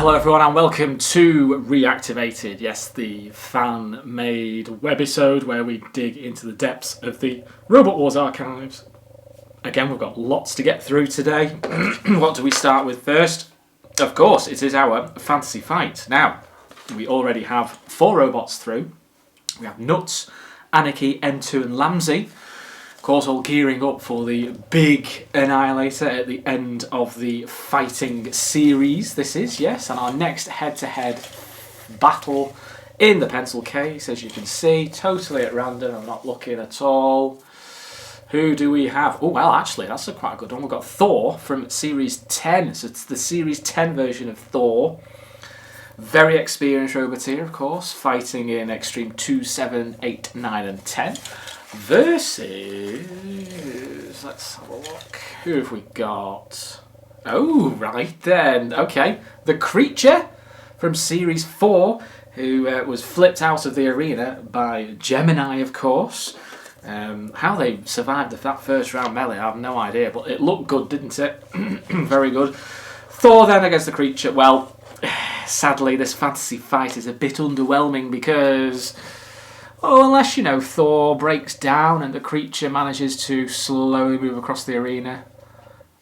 Hello everyone and welcome to Reactivated, yes, the fan-made webisode where we dig into the depths of the Robot Wars archives. Again, we've got lots to get through today. What do we start with first? Of course, it is our fantasy fight. Now, we already have 4 robots through. We have Nuts, Anarchy, M2 and Lamsey. Of course, all gearing up for the big Annihilator at the end of the fighting series. This is, yes, and our next head-to-head battle in the pencil case, as you can see, totally at random. I'm not looking at all. Who do we have? Oh, well, actually, that's quite a good one. We've got Thor from Series 10. So it's the Series 10 version of Thor. Very experienced Roboteer, of course, fighting in Extreme 2, 7, 8, 9 and 10. Versus, let's have a look. Who have we got? Oh, right then. Okay. The Creature from Series 4, who was flipped out of the arena by Gemini, of course. How they survived that first round melee, I have no idea, but it looked good, didn't it? Very good. Thor then against the Creature. Well, sadly, this fantasy fight is a bit underwhelming because, unless, Thor breaks down and the Creature manages to slowly move across the arena,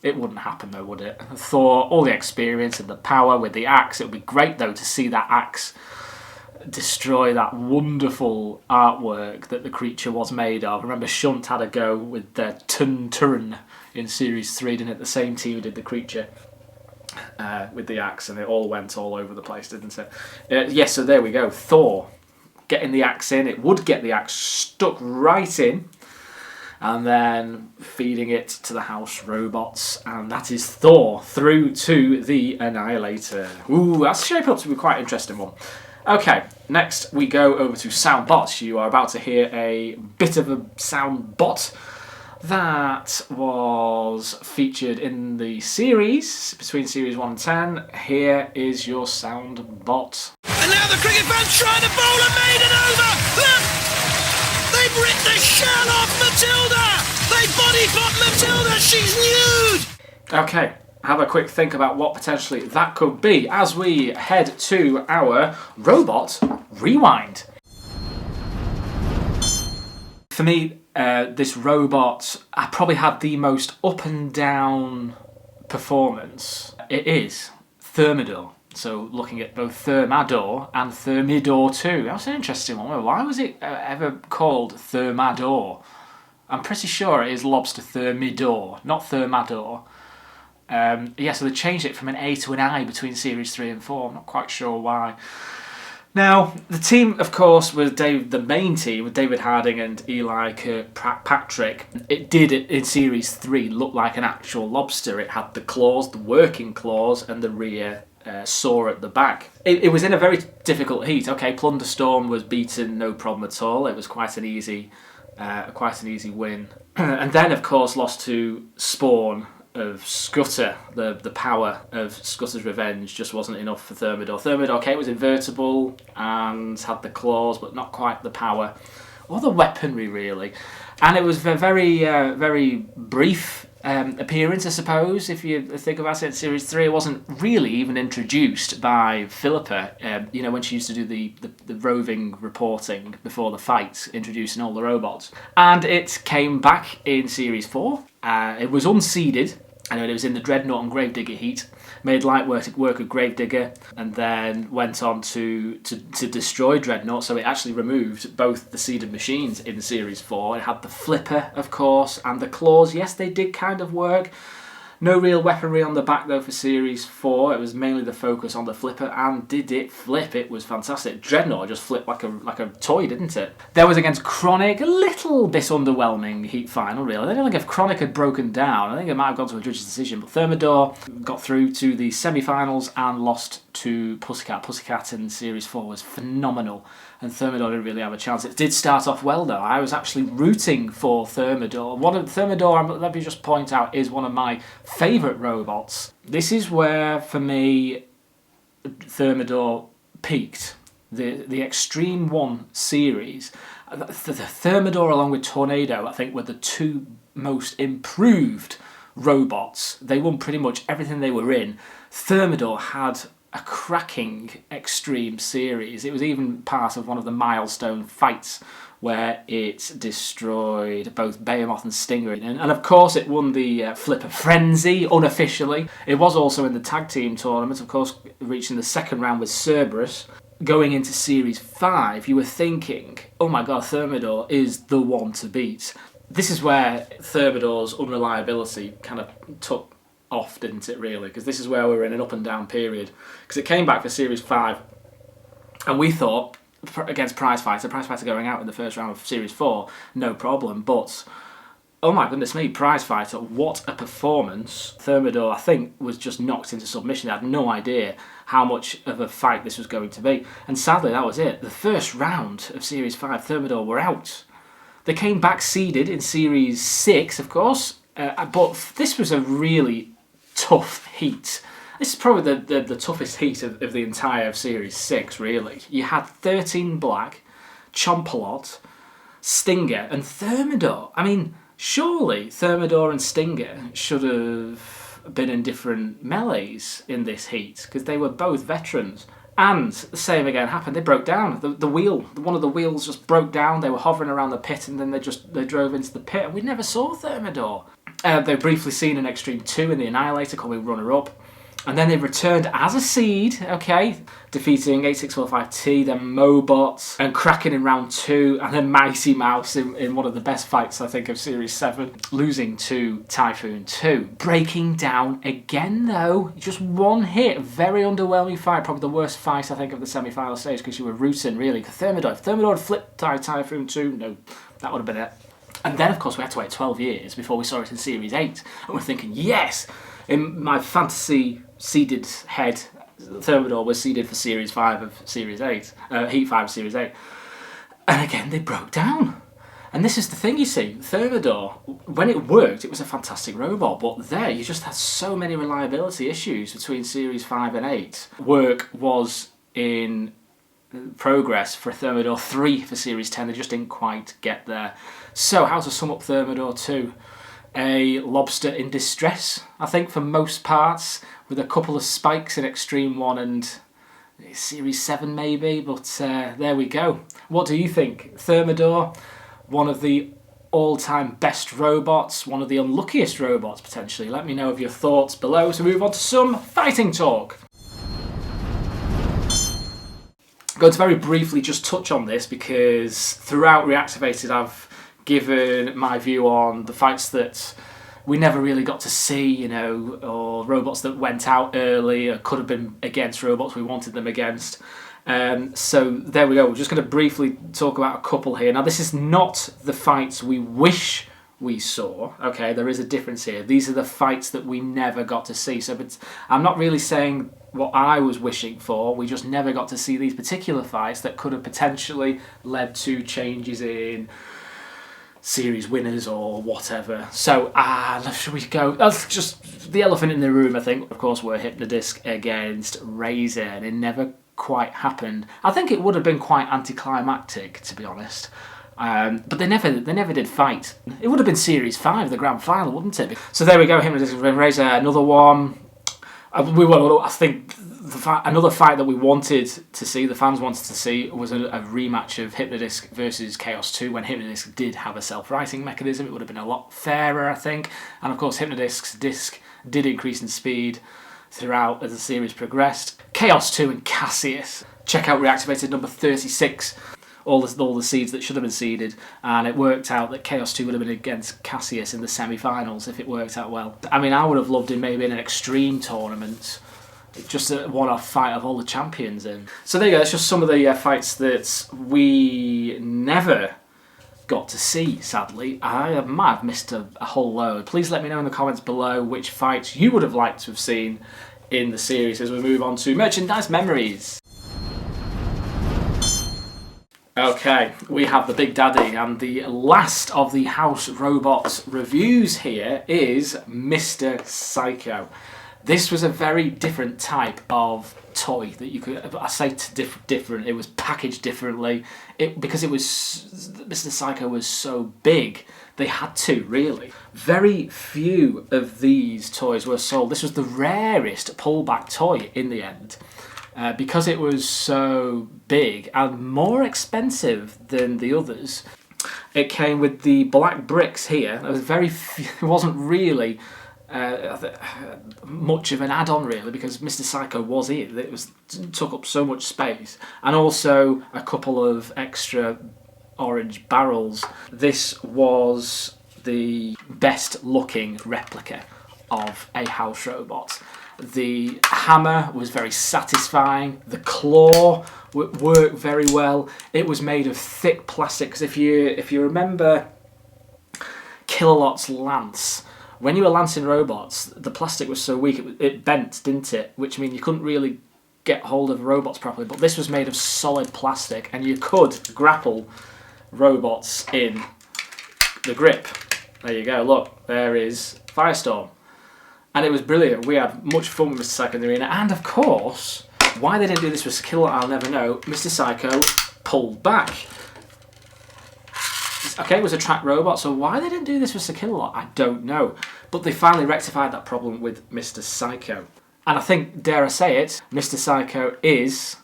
it wouldn't happen though, would it? Thor, all the experience and the power with the axe. It would be great though to see that axe destroy that wonderful artwork that the Creature was made of. Remember, Shunt had a go with their Turn in Series 3, didn't it? The same team who did the Creature with the axe, and it all went all over the place, didn't it? Yes, so there we go. Thor getting the axe in. It would get the axe stuck right in, and then feeding it to the house robots, and that is Thor through to the Annihilator. Ooh, that's shaping up to be quite an interesting one. Okay, next we go over to sound bots. You are about to hear a bit of a sound bot that was featured in the series between Series 1 and 10. Here is your sound bot. And now the cricket fans trying to bowl a maiden over. Look! They've ripped the shell off Matilda! They body-bot Matilda, she's nude! Okay, have a quick think about what potentially that could be as we head to our robot rewind. For me, this robot, I probably had the most up and down performance. It is Thermidor. So looking at both Thermador and Thermidor 2. That's an interesting one. Why was it ever called Thermador? I'm pretty sure it is Lobster Thermidor, not Thermador. Yeah, so they changed it from an A to an I between Series 3 and 4. I'm not quite sure why. Now, the team, of course, was the main team with David Harding and Eli Kirkpatrick. It did, in Series 3, look like an actual lobster. It had the claws, the working claws, and the rear saw at the back. It was in a very difficult heat. Okay, Plunderstorm was beaten, no problem at all. It was quite an easy win. And then, of course, lost to Spawn of Scudder. The power of Scudder's Revenge just wasn't enough for Thermidor. Thermidor, okay, was invertible and had the claws, but not quite the power or the weaponry, really. And it was a very brief appearance, I suppose. If you think about it, in Series 3, it wasn't really even introduced by Philippa, when she used to do the roving reporting before the fight, introducing all the robots. And it came back in Series 4. It was unseeded. I know it was in the Dreadnought and Gravedigger heat. Made light work of Gravedigger, and then went on to destroy Dreadnought. So it actually removed both the seeded machines in Series 4. It had the flipper, of course, and the claws. Yes, they did kind of work. No real weaponry on the back, though, for Series 4. It was mainly the focus on the flipper, and did it flip? It was fantastic. Dreadnought just flipped like a toy, didn't it? There was against Chronic, a little bit underwhelming heat final, really. I don't think if Chronic had broken down, I think it might have gone to a judge's decision, but Thermidor got through to the semi-finals and lost to Pussycat. Pussycat in Series 4 was phenomenal, and Thermidor didn't really have a chance. It did start off well, though. I was actually rooting for Thermidor. Thermidor, let me just point out, is one of my favourite robots. This is where, for me, Thermidor peaked. The Extreme 1 series, the Thermidor along with Tornado, I think, were the two most improved robots. They won pretty much everything they were in. Thermidor had a cracking Extreme series. It was even part of one of the milestone fights where it destroyed both Behemoth and Stinger. And of course it won the Flipper Frenzy, unofficially. It was also in the tag team tournament, of course, reaching the second round with Cerberus. Going into Series 5, you were thinking, oh my god, Thermidor is the one to beat. This is where Thermidor's unreliability kind of took off, didn't it, really? Because this is where we were in an up and down period. Because it came back for Series 5, and we thought, against Prizefighter going out in the first round of Series 4, no problem. But, oh my goodness me, Prizefighter, what a performance. Thermidor, I think, was just knocked into submission. They had no idea how much of a fight this was going to be. And sadly, that was it. The first round of Series 5, Thermidor were out. They came back seeded in Series 6, of course, but this was a really tough heat. This is probably the toughest heat of the entire Series 6, really. You had 13 Black, Chompalot, Stinger, and Thermidor. I mean, surely Thermidor and Stinger should have been in different melees in this heat, because they were both veterans. And the same again happened. They broke down. The wheel, one of the wheels just broke down. They were hovering around the pit, and then they drove into the pit, and we never saw Thermidor. They were briefly seen in Extreme 2 in the Annihilator, coming runner-up. And then they returned as a seed, okay, defeating 8645T, then Mobot, and Kraken in round 2, and then Mighty Mouse in one of the best fights, I think, of Series 7, losing to Typhoon 2. Breaking down again, though, just one hit, very underwhelming fight, probably the worst fight, I think, of the semi-final stage, because you were rooting, really. If Thermidor had flipped Typhoon 2, no, that would have been it. And then, of course, we had to wait 12 years before we saw it in Series 8, and we're thinking, yes! In my fantasy seeded head, Thermidor was seeded for Series 5 of Series 8, Heat 5 of Series 8. And again, they broke down. And this is the thing, you see, Thermidor, when it worked, it was a fantastic robot, but there, you just had so many reliability issues between Series 5 and 8. Work was in progress for Thermidor 3 for Series 10, they just didn't quite get there. So, how to sum up Thermidor 2? A lobster in distress, I think, for most parts, with a couple of spikes in Extreme 1 and Series 7 maybe, but there we go. What do you think? Thermidor, one of the all-time best robots, one of the unluckiest robots potentially. Let me know of your thoughts below, so move on to some fighting talk. I'm going to very briefly just touch on this because throughout Reactivated I've given my view on the fights that we never really got to see, you know, or robots that went out early or could have been against robots we wanted them against. So there we go. We're just going to briefly talk about a couple here. Now, this is not the fights we wish we saw. Okay, there is a difference here. These are the fights that we never got to see. So I'm not really saying what I was wishing for. We just never got to see these particular fights that could have potentially led to changes in series winners or whatever. So, should we go? That's just the elephant in the room, I think. Of course, were Hypnodisc against Razor, and it never quite happened. I think it would have been quite anticlimactic, to be honest. But they never did fight. It would have been Series 5, the grand final, wouldn't it? So there we go, Hypnodisc and Razor, another one. I think another fight that we wanted to see, the fans wanted to see, was a rematch of Hypnodisc versus Chaos 2 when Hypnodisc did have a self-righting mechanism. It would have been a lot fairer, I think. And of course, Hypnodisc's disc did increase in speed throughout as the series progressed. Chaos 2 and Cassius. Check out Reactivated number 36. All the seeds that should have been seeded, and it worked out that Chaos 2 would have been against Cassius in the semi-finals if it worked out well. I mean, I would have loved him maybe in an Extreme tournament, just a one-off fight of all the champions in. So there you go, that's just some of the fights that we never got to see, sadly. I might have missed a whole load. Please let me know in the comments below which fights you would have liked to have seen in the series as we move on to merchandise memories. Okay, we have the Big Daddy, and the last of the House Robots reviews here is Mr. Psycho. This was a very different type of toy that you could, I say different, it was packaged differently. Because it was, Mr. Psycho was so big, they had to, really. Very few of these toys were sold. This was the rarest pullback toy in the end. Because it was so big and more expensive than the others, it came with the black bricks here. There was very few, it wasn't really much of an add-on really, because Mr. Psycho was here. It took up so much space, and also a couple of extra orange barrels. This was the best looking replica of a house robot. The hammer was very satisfying. The claw worked very well. It was made of thick plastic, because if you remember Kilolot's lance, when you were lancing robots, the plastic was so weak it bent, didn't it? Which means you couldn't really get hold of robots properly. But this was made of solid plastic, and you could grapple robots in the grip. There you go. Look, there is Firestorm. And it was brilliant. We had much fun with Mr. Psycho in the arena. And of course, why they didn't do this with Kilolot, I'll never know. Mr. Psycho pulled back. Okay, it was a track robot, so why they didn't do this with Kilolot, I don't know. But they finally rectified that problem with Mr. Psycho. And I think, dare I say it, Mr. Psycho is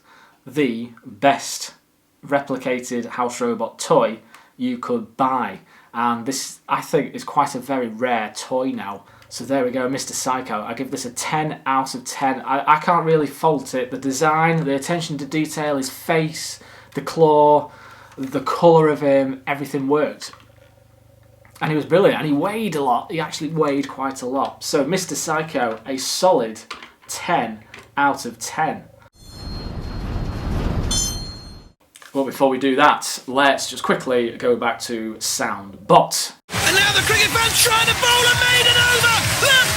the best replicated house robot toy you could buy. And this, I think, is quite a very rare toy now. So there we go, Mr. Psycho. I give this a 10 out of 10. I can't really fault it. The design, the attention to detail, his face, the claw, the colour of him, everything worked. And he was brilliant, and he weighed a lot. He actually weighed quite a lot. So Mr. Psycho, a solid 10 out of 10. Well, before we do that, let's just quickly go back to Sound Bot. And now the cricket fans trying to bowl a maiden over. Look!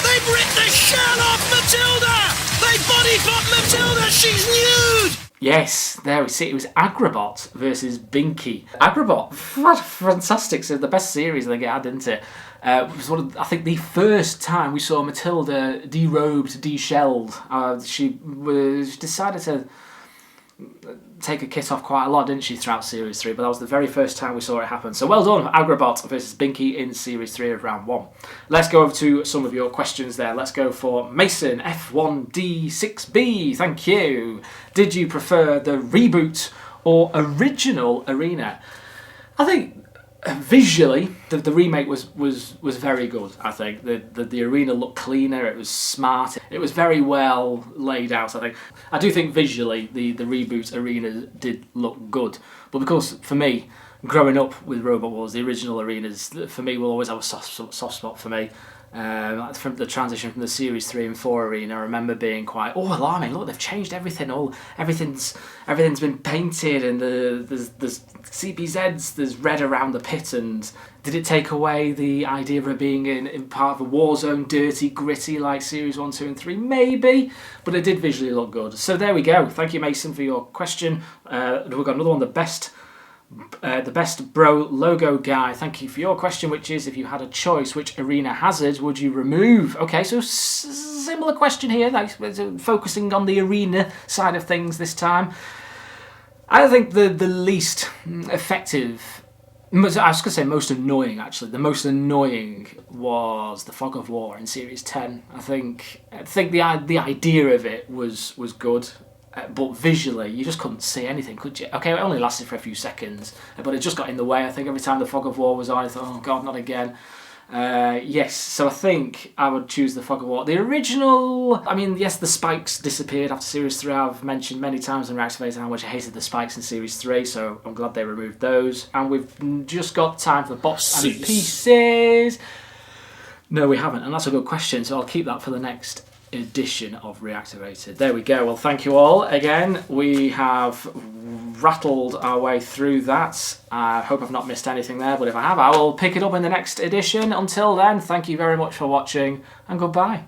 They've ripped the shell off Matilda! They body bot Matilda, she's nude! Yes, there we see it was Agrabot versus Binky. Agrabot, fantastic, so the best series they had, didn't it? It was I think the first time we saw Matilda derobed, deshelled. She decided to take a kit off quite a lot, didn't she, throughout Series 3, but that was the very first time we saw it happen. So well done, Agrabot versus Binky in Series 3 of Round 1. Let's go over to some of your questions there. Let's go for Mason, F1D6B, thank you. Did you prefer the reboot or original Arena? I think visually, the remake was very good. I think the arena looked cleaner. It was smart. It was very well laid out. I think. I do think visually the reboot arena did look good. But because for me, growing up with Robot Wars, the original arenas for me will always have a soft spot for me. From the transition from the Series 3 and 4 arena, I remember being quite alarming. Look, they've changed everything. Everything's been painted, and there's CPZs. There's red around the pit. And did it take away the idea of it being in part of a war zone, dirty, gritty like Series 1, 2, and 3? Maybe, but it did visually look good. So there we go. Thank you, Mason, for your question. We've got another one. The best bro logo guy. Thank you for your question, which is, if you had a choice, which arena hazard would you remove? Okay, so similar question here, like focusing on the arena side of things this time. I think the least effective, I was going to say most annoying actually, the most annoying was the Fog of War in Series 10. I think the idea of it was good. But visually, you just couldn't see anything, could you? Okay, it only lasted for a few seconds, but it just got in the way. I think every time the Fog of War was on, I thought, oh God, not again. Yes, so I think I would choose the Fog of War. The original, I mean, yes, the spikes disappeared after Series 3. I've mentioned many times in Reactivated how much I hated the spikes in Series 3, so I'm glad they removed those. And we've just got time for box and pieces. No, we haven't, and that's a good question, so I'll keep that for the next edition of Reactivated. There we go. Well, thank you all again. We have rattled our way through that. I hope I've not missed anything there, but if I have, I will pick it up in the next edition. Until then, thank you very much for watching, and goodbye.